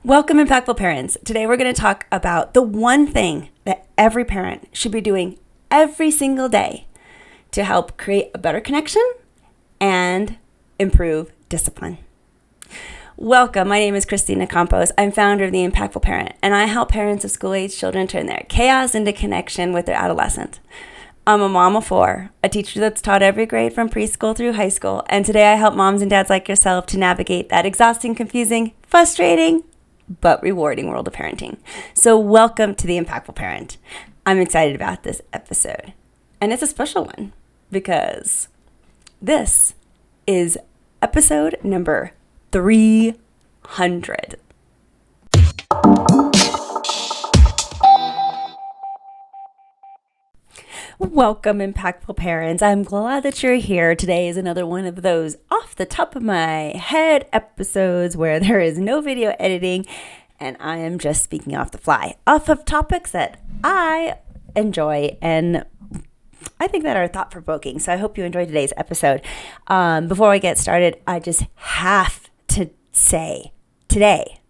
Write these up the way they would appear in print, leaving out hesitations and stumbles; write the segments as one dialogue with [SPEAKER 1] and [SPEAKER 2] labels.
[SPEAKER 1] Welcome, Impactful Parents. Today we're going to talk about the one thing that every parent should be doing every single day to help create a better connection and improve discipline. Welcome. My name is Christina Campos. I'm founder of The Impactful Parent, and I help parents of school-age children turn their chaos into connection with their adolescent. I'm a mom of four, a teacher that's taught every grade from preschool through high school, and today I help moms and dads like yourself to navigate that exhausting, confusing, frustrating, but rewarding world of parenting. So welcome to The Impactful Parent. I'm excited about this episode, and it's a special one because this is episode number 300. Welcome, Impactful Parents. I'm glad that you're here. Today is another one of those off the top of my head episodes where there is no video editing and I am just speaking off the fly, off of topics that I enjoy and I think that are thought-provoking. So I hope you enjoyed today's episode. Before I get started, I just have to say today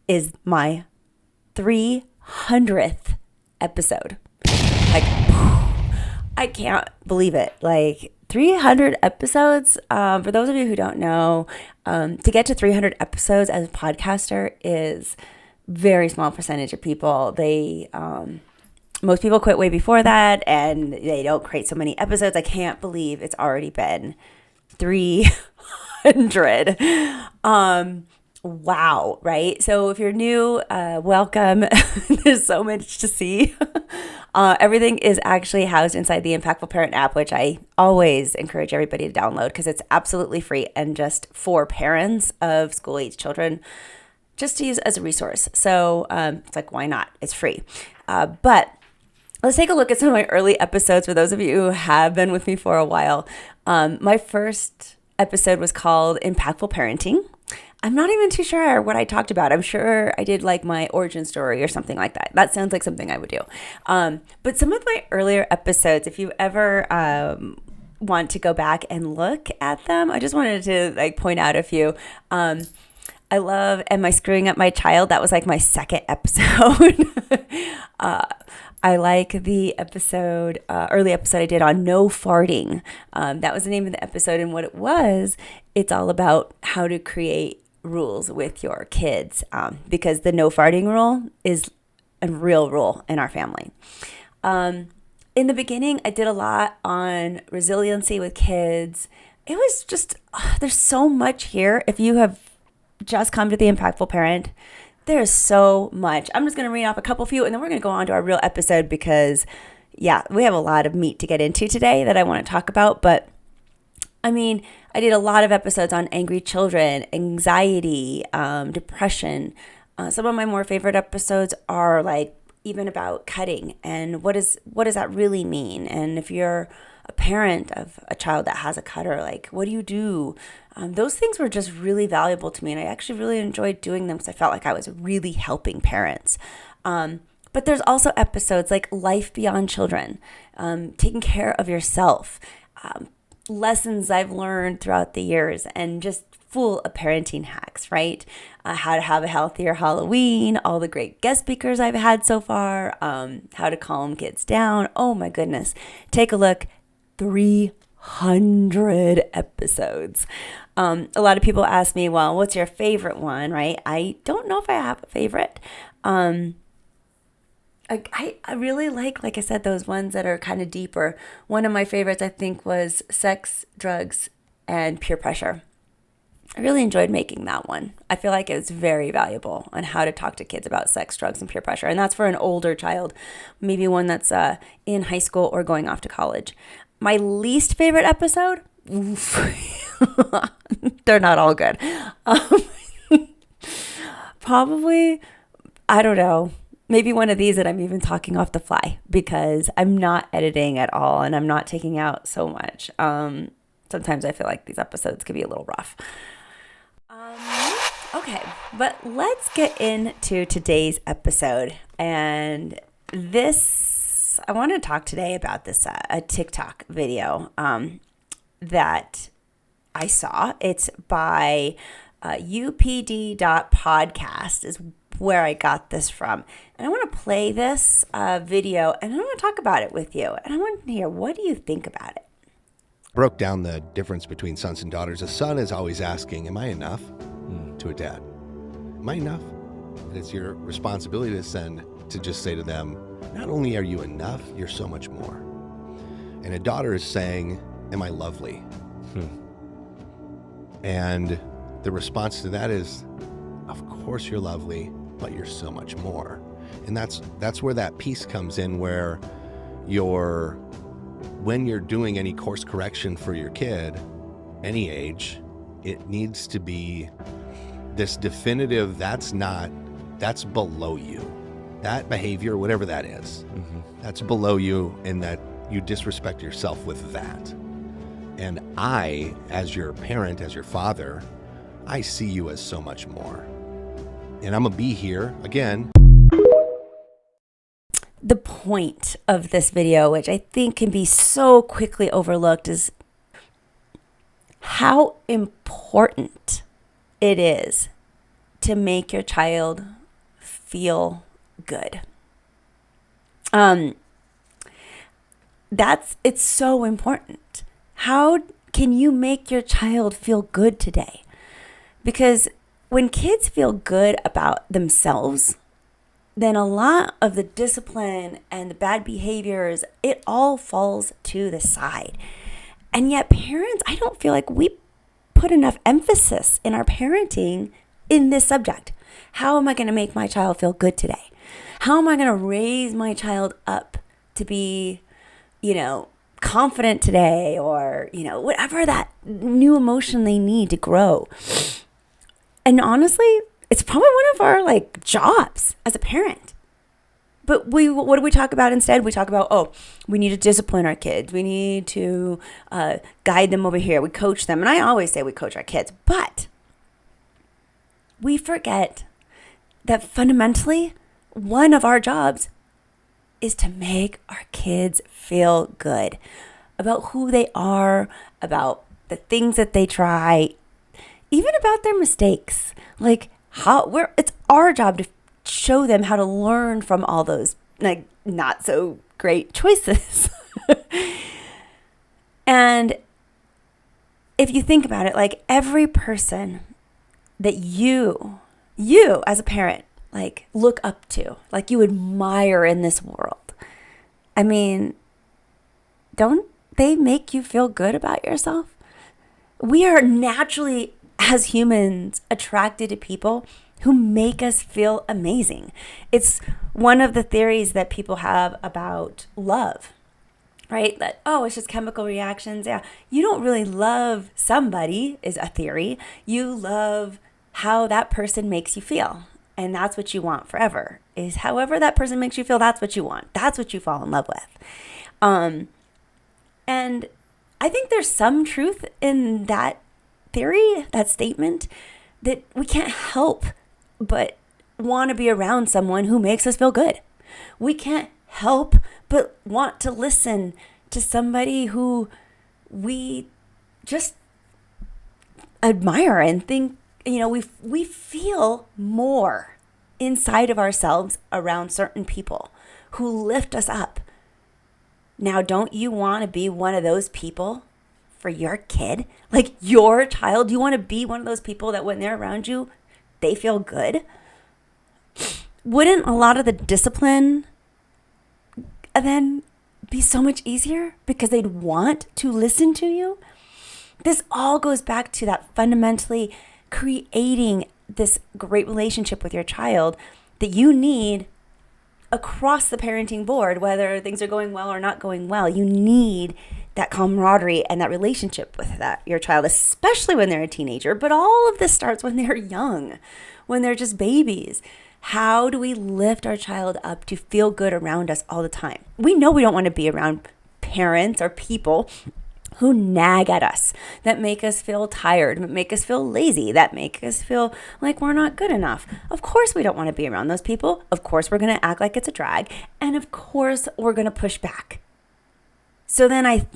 [SPEAKER 1] is my 300th episode. I can't believe it. 300 episodes. For those of you who don't know, to get to 300 episodes as a podcaster is very small percentage of people. Most people quit way before that, and they don't create so many episodes. I can't believe it's already been 300. Wow, right? So if you're new, welcome. There's so much to see. Everything is actually housed inside the Impactful Parent app, which I always encourage everybody to download because it's absolutely free and just for parents of school-age children, just to use as a resource. So it's like, why not? It's free. But let's take a look at some of my early episodes for those of you who have been with me for a while. My first episode was called Impactful Parenting. I'm not even too sure what I talked about. I'm sure I did like my origin story or something like that. That sounds like something I would do. But some of my earlier episodes, if you ever want to go back and look at them, I just wanted to point out a few. I love Am I Screwing Up My Child? That was my second episode. I like the early episode I did on no farting. That was the name of the episode, and what it was, it's all about how to create rules with your kids, because the no farting rule is a real rule in our family. In the beginning, I did a lot on resiliency with kids. It was just, there's so much here. If you have just come to The Impactful Parent, there's so much. I'm just going to read off a couple few, and then we're going to go on to our real episode because, we have a lot of meat to get into today that I want to talk about. But, I did a lot of episodes on angry children, anxiety, depression. Some of my more favorite episodes are even about cutting and what does that really mean? And if you're a parent of a child that has a cutter, what do you do? Those things were just really valuable to me, and I actually really enjoyed doing them because I felt like I was really helping parents. But there's also episodes like Life Beyond Children, taking care of yourself, lessons I've learned throughout the years, and just full of parenting hacks, right? How to have a healthier Halloween, all the great guest speakers I've had so far, how to calm kids down. Oh my goodness. Take a look. 300 episodes. A lot of people ask me, well, what's your favorite one, right? I don't know if I have a favorite. I really like I said, those ones that are kind of deeper. One of my favorites, I think, was Sex, Drugs, and Peer Pressure. I really enjoyed making that one. I feel like it was very valuable on how to talk to kids about sex, drugs, and peer pressure. And that's for an older child, maybe one that's in high school or going off to college. My least favorite episode, they're not all good. Probably, I don't know, maybe one of these that I'm even talking off the fly because I'm not editing at all and I'm not taking out so much. Sometimes I feel like these episodes could be a little rough. Okay, but let's get into today's episode. And I want to talk today about this a TikTok video that I saw. It's by upd.podcast is where I got this from. And I want to play this video and I want to talk about it with you. And I want to hear, what do you think about it?
[SPEAKER 2] Broke down the difference between sons and daughters. A son is always asking, am I enough to a dad? Am I enough? And it's your responsibility to just say to them, not only are you enough, you're so much more. And a daughter is saying, am I lovely? And the response to that is, of course you're lovely, but you're so much more. And that's where that piece comes in, where when you're doing any course correction for your kid, any age, it needs to be this definitive, that's below you. That behavior, whatever that is, that's below you, and that you disrespect yourself with that. And I, as your parent, as your father, I see you as so much more. And I'm going to be here again.
[SPEAKER 1] The point of this video, which I think can be so quickly overlooked, is how important it is to make your child feel good. It's so important. How can you make your child feel good today? Because when kids feel good about themselves, then a lot of the discipline and the bad behaviors, it all falls to the side. And yet parents, I don't feel like we put enough emphasis in our parenting in this subject. How am I going to make my child feel good today? How am I going to raise my child up to be, confident today, or, whatever that new emotion they need to grow. And honestly, it's probably one of our jobs as a parent. But what do we talk about instead? We talk about, we need to discipline our kids. We need to guide them over here. We coach them. And I always say we coach our kids. But we forget that fundamentally, one of our jobs is to make our kids feel good about who they are, about the things that they try, even about their mistakes. It's our job to show them how to learn from all those not so great choices. And if you think about it, every person that you as a parent look up to, you admire in this world, I mean, don't they make you feel good about yourself? We are naturally, as humans, attracted to people who make us feel amazing. It's one of the theories that people have about love, right? That, it's just chemical reactions. Yeah. You don't really love somebody, is a theory. You love how that person makes you feel. And that's what you want forever, is however that person makes you feel, that's what you want. That's what you fall in love with. And I think there's some truth in that theory, that statement, that we can't help but want to be around someone who makes us feel good. We can't help but want to listen to somebody who we just admire and think, we feel more inside of ourselves around certain people who lift us up. Now, don't you want to be one of those people for your kid? Your child, you want to be one of those people that when they're around you, they feel good? Wouldn't a lot of the discipline then be so much easier because they'd want to listen to you? This all goes back to that fundamentally creating this great relationship with your child that you need across the parenting board, whether things are going well or not going well. You need that camaraderie and that relationship with your child, especially when they're a teenager. But all of this starts when they're young, when they're just babies. How do we lift our child up to feel good around us all the time? We know we don't want to be around parents or people who nag at us, that make us feel tired, that make us feel lazy, that make us feel like we're not good enough. Of course we don't want to be around those people. Of course we're going to act like it's a drag. And of course we're going to push back. So then I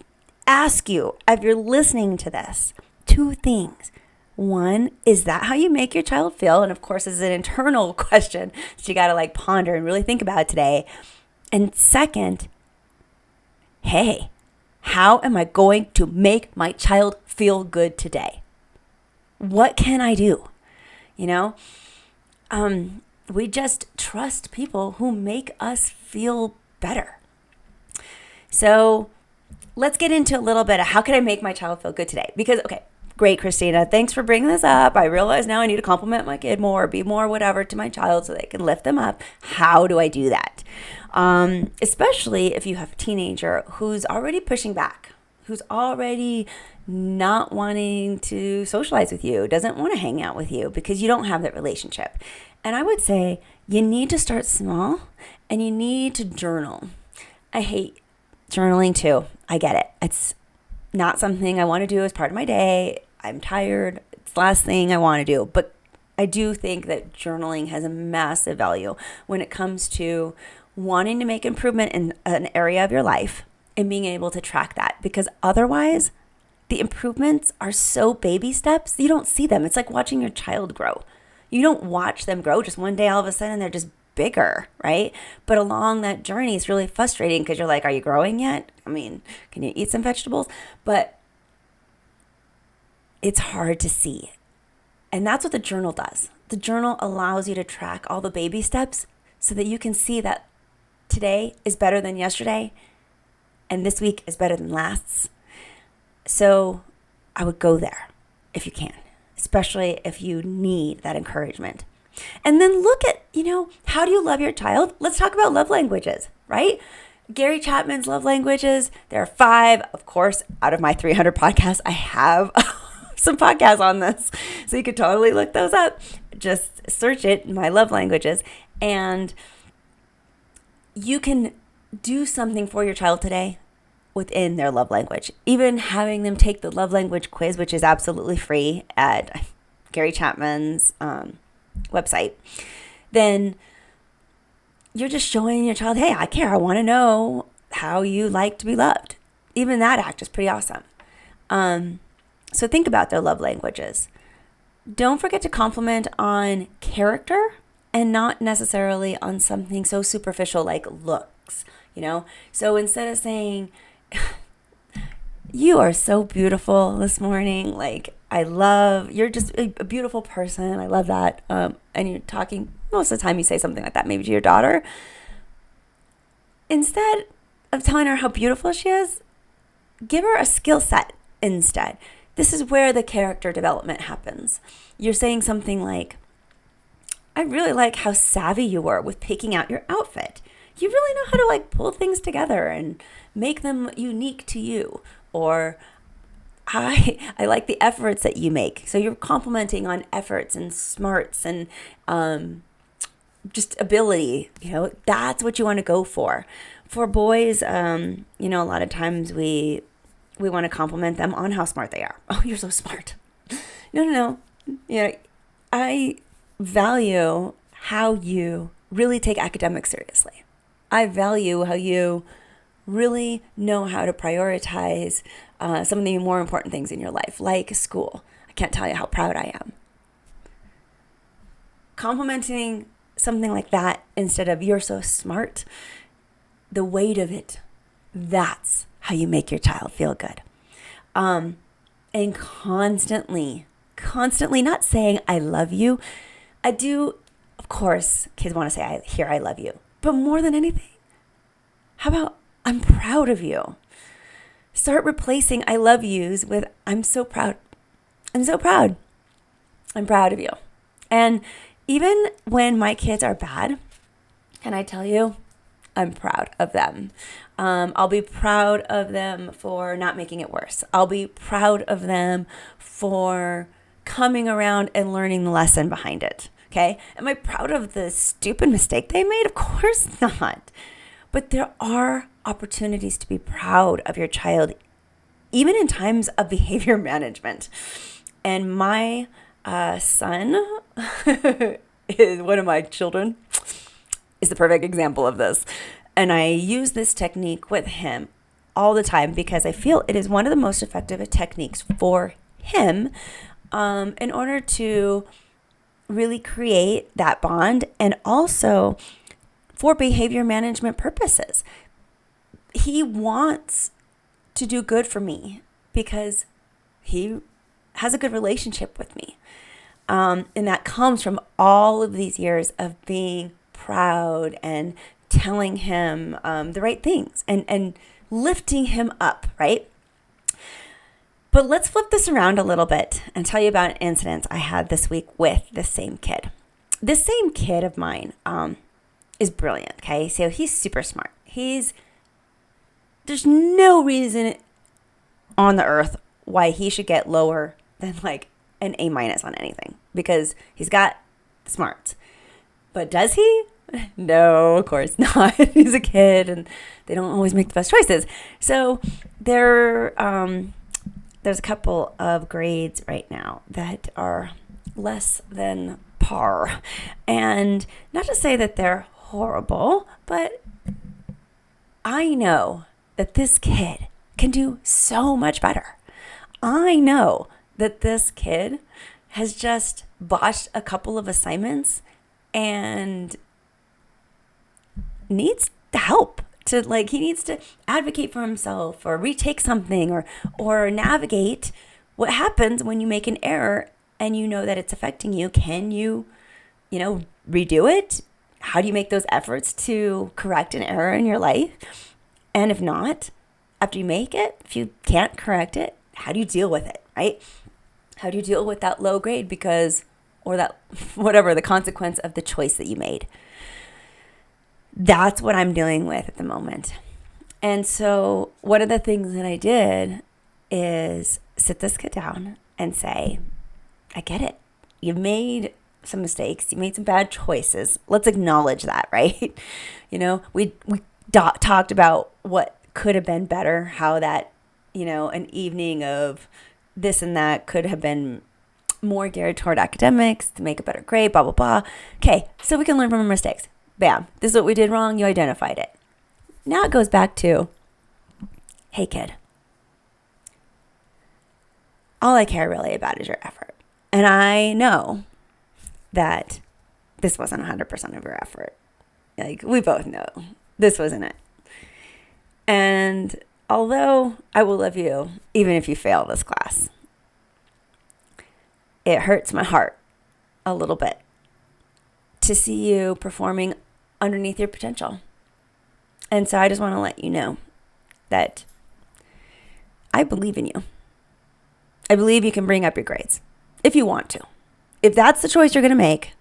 [SPEAKER 1] ask you, if you're listening to this, two things. One, is that how you make your child feel? And of course, it's an internal question that you got to like ponder and really think about today. And second, hey, how am I going to make my child feel good today? What can I do? You know, we just trust people who make us feel better. So let's get into a little bit of how can I make my child feel good today? Because, okay, great, Christina. Thanks for bringing this up. I realize now I need to compliment my kid more, be more whatever to my child so they can lift them up. How do I do that? Especially if you have a teenager who's already pushing back, who's already not wanting to socialize with you, doesn't want to hang out with you because you don't have that relationship. And I would say you need to start small and you need to journal. I hate journaling too. I get it. It's not something I want to do as part of my day. I'm tired. It's the last thing I want to do. But I do think that journaling has a massive value when it comes to wanting to make improvement in an area of your life and being able to track that. Because otherwise, the improvements are so baby steps, you don't see them. It's like watching your child grow. You don't watch them grow just one day, all of a sudden they're just bigger, right? But along that journey, it's really frustrating because you're like, are you growing yet? I mean, can you eat some vegetables? But it's hard to see. And that's what the journal does. The journal allows you to track all the baby steps so that you can see that today is better than yesterday and this week is better than last. So I would go there if you can, especially if you need that encouragement. And then look at, how do you love your child? Let's talk about love languages, right? Gary Chapman's love languages. There are 5, of course, out of my 300 podcasts. I have some podcasts on this. So you could totally look those up. Just search it, my love languages. And you can do something for your child today within their love language. Even having them take the love language quiz, which is absolutely free at Gary Chapman's website, then you're just showing your child, hey, I care. I want to know how you like to be loved. Even that act is pretty awesome. So think about their love languages. Don't forget to compliment on character and not necessarily on something so superficial like looks, So instead of saying, you are so beautiful this morning, like, you're just a beautiful person. I love that. And you're talking, most of the time you say something like that, maybe to your daughter. Instead of telling her how beautiful she is, give her a skill set instead. This is where the character development happens. You're saying something like, I really like how savvy you were with picking out your outfit. You really know how to pull things together and make them unique to you. Or I like the efforts that you make. So you're complimenting on efforts and smarts and just ability. That's what you want to go for. For boys, a lot of times we want to compliment them on how smart they are. Oh, you're so smart. No. I value how you really take academics seriously. I value how you really know how to prioritize some of the more important things in your life, like school. I can't tell you how proud I am. Complimenting something like that instead of you're so smart, the weight of it, that's how you make your child feel good. And constantly, not saying I love you. I do, of course, kids want to say, I love you. But more than anything, how about I'm proud of you? Start replacing I love yous with I'm so proud. I'm so proud. I'm proud of you. And even when my kids are bad, can I tell you, I'm proud of them. I'll be proud of them for not making it worse. I'll be proud of them for coming around and learning the lesson behind it. Okay? Am I proud of the stupid mistake they made? Of course not. But there are opportunities to be proud of your child, even in times of behavior management. And my son is one of my children is the perfect example of this. And I use this technique with him all the time because I feel it is one of the most effective techniques for him in order to really create that bond, and also for behavior management purposes. He wants to do good for me because he has a good relationship with me. And that comes from all of these years of being proud and telling him the right things and lifting him up, right? But let's flip this around a little bit and tell you about an incident I had this week with this same kid. This same kid of mine is brilliant, okay? So he's super smart. There's no reason on the earth why he should get lower than like an A- on anything because he's got the smarts. But does he? No, of course not. He's a kid and they don't always make the best choices. So there's a couple of grades right now that are less than par. And not to say that they're horrible, but I know that this kid can do so much better. I know that this kid has just botched a couple of assignments and needs help he needs to advocate for himself or retake something or navigate what happens when you make an error and you know that it's affecting you. Can you redo it? How do you make those efforts to correct an error in your life? And if not, after you make it, if you can't correct it, how do you deal with it, right? How do you deal with that low grade or that whatever the consequence of the choice that you made? That's what I'm dealing with at the moment. And so one of the things that I did is sit this kid down and say, I get it. You made some mistakes. You made some bad choices. Let's acknowledge that, right? We talked about what could have been better, how that, an evening of this and that could have been more geared toward academics to make a better grade, blah, blah, blah. Okay, so we can learn from our mistakes. Bam, this is what we did wrong. You identified it. Now it goes back to, hey, kid, all I care really about is your effort. And I know that this wasn't 100% of your effort. Like, we both know this wasn't it. And although I will love you, even if you fail this class, it hurts my heart a little bit to see you performing underneath your potential. And so I just want to let you know that I believe in you. I believe you can bring up your grades if you want to. If that's the choice you're going to make,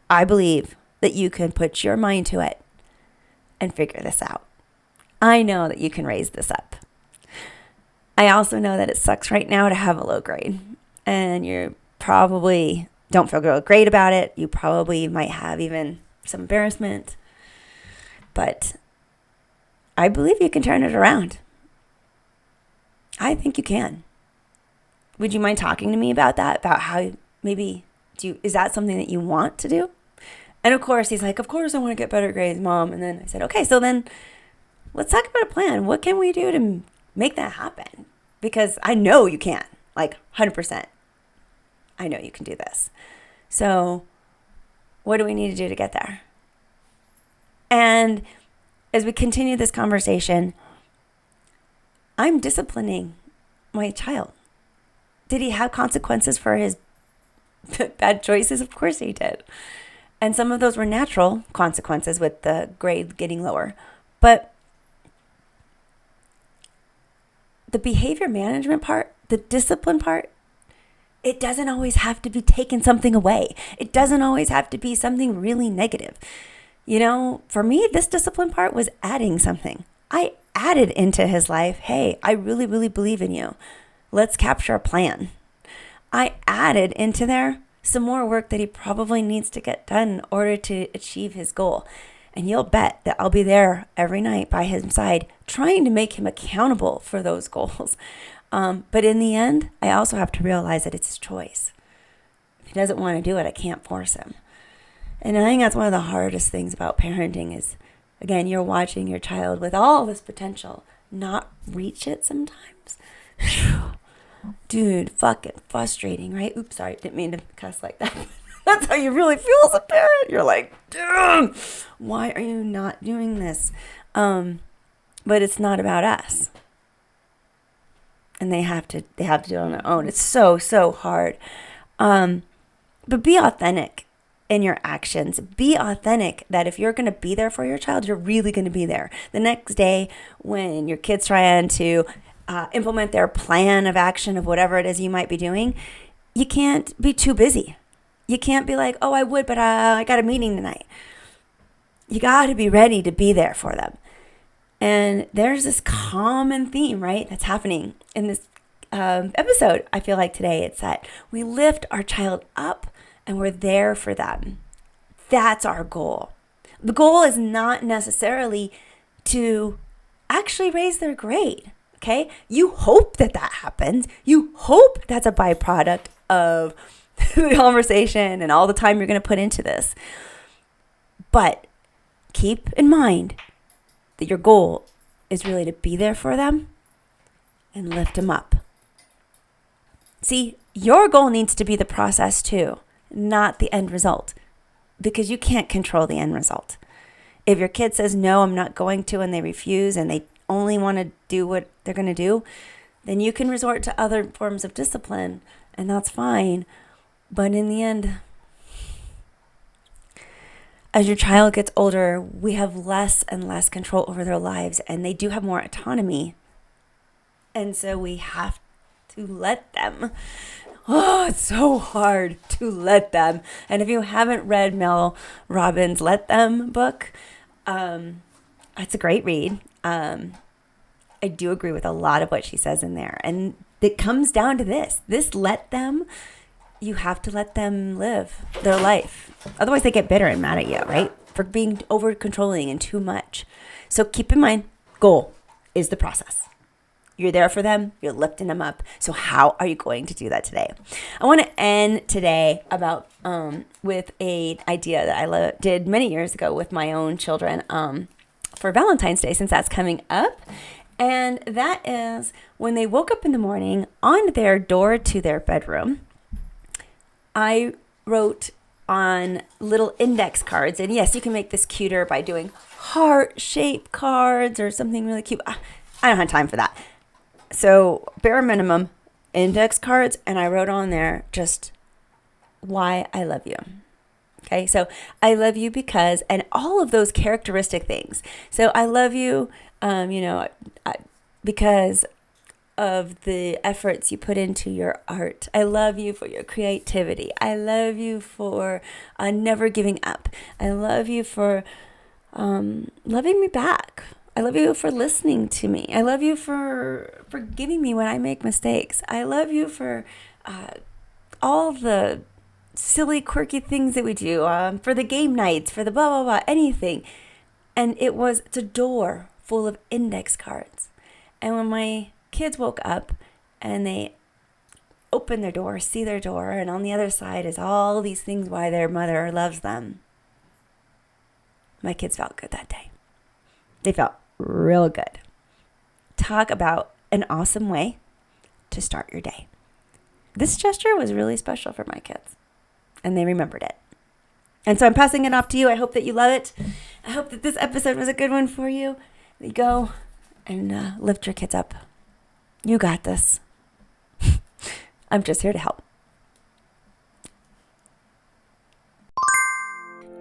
[SPEAKER 1] I believe that you can put your mind to it and figure this out. I know that you can raise this up. I also know that it sucks right now to have a low grade, and you probably don't feel great about it. You probably might have even some embarrassment, but I believe you can turn it around. I think you can. Would you mind talking to me about that? About how maybe is that something that you want to do? And of course, he's like, of course I want to get better grades, Mom. And then I said, okay, so then let's talk about a plan. What can we do to make that happen? Because I know you can, like 100%. I know you can do this. So what do we need to do to get there? And as we continue this conversation, I'm disciplining my child. Did he have consequences for his bad choices? Of course he did. And some of those were natural consequences with the grade getting lower. But the behavior management part, the discipline part, it doesn't always have to be taking something away. It doesn't always have to be something really negative. For me, this discipline part was adding something. I added into his life, hey, I really, really believe in you. Let's capture a plan. I added into there some more work that he probably needs to get done in order to achieve his goal. And you'll bet that I'll be there every night by his side, trying to make him accountable for those goals. But in the end, I also have to realize that it's his choice. If he doesn't want to do it, I can't force him. And I think that's one of the hardest things about parenting is, again, you're watching your child with all this potential not reach it sometimes. Dude, fucking frustrating, right? Oops, sorry, didn't mean to cuss like that. That's how you really feel as a parent. You're like, dude, why are you not doing this? But it's not about us. And they have to do it on their own. It's so hard. But be authentic in your actions. Be authentic that if you're going to be there for your child, you're really going to be there. The next day when your kid's trying to implement their plan of action of whatever it is you might be doing, you can't be too busy. You can't be like, oh, I would, but I got a meeting tonight. You got to be ready to be there for them. And there's this common theme, right, that's happening in this episode. I feel like today it's that we lift our child up and we're there for them. That's our goal. The goal is not necessarily to actually raise their grade, okay? You hope that happens. You hope that's a byproduct of the conversation and all the time you're going to put into this. But keep in mind that your goal is really to be there for them and lift them up. See, your goal needs to be the process too, not the end result, because you can't control the end result. If your kid says, no, I'm not going to, and they refuse and they only want to do what they're going to do, then you can resort to other forms of discipline, and that's fine. But in the end, as your child gets older, we have less and less control over their lives, and they do have more autonomy. And so we have to let them. Oh, it's so hard to let them. And if you haven't read Mel Robbins' Let Them book, it's a great read. I do agree with a lot of what she says in there. And it comes down to this let them. You have to let them live their life. Otherwise, they get bitter and mad at you, right? For being over controlling and too much. So keep in mind, goal is the process. You're there for them. You're lifting them up. So how are you going to do that today? I want to end today with an idea that I did many years ago with my own children for Valentine's Day, since that's coming up. And that is when they woke up in the morning, on their door to their bedroom, I wrote on little index cards. And yes, you can make this cuter by doing heart-shaped cards or something really cute. I don't have time for that. So bare minimum index cards, and I wrote on there just why I love you. Okay, so I love you because, and all of those characteristic things. So I love you, because of the efforts you put into your art. I love you for your creativity. I love you for never giving up. I love you for loving me back. I love you for listening to me. I love you for forgiving me when I make mistakes. I love you for all the silly, quirky things that we do, for the game nights, for the blah, blah, blah, anything. And it's a door full of index cards. And when my kids woke up and they open their door, see their door, and on the other side is all these things why their mother loves them, my kids felt good that day. They felt real good. Talk about an awesome way to start your day. This gesture was really special for my kids, and they remembered it. And so I'm passing it off to you. I hope that you love it. I hope that this episode was a good one for you. You go and lift your kids up. You got this. I'm just here to help.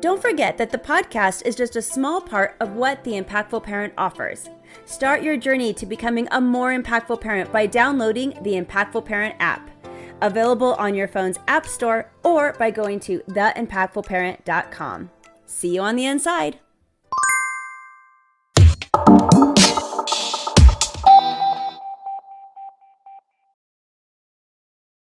[SPEAKER 1] Don't forget that the podcast is just a small part of what The Impactful Parent offers. Start your journey to becoming a more impactful parent by downloading the Impactful Parent app. Available on your phone's app store or by going to theimpactfulparent.com. See you on the inside.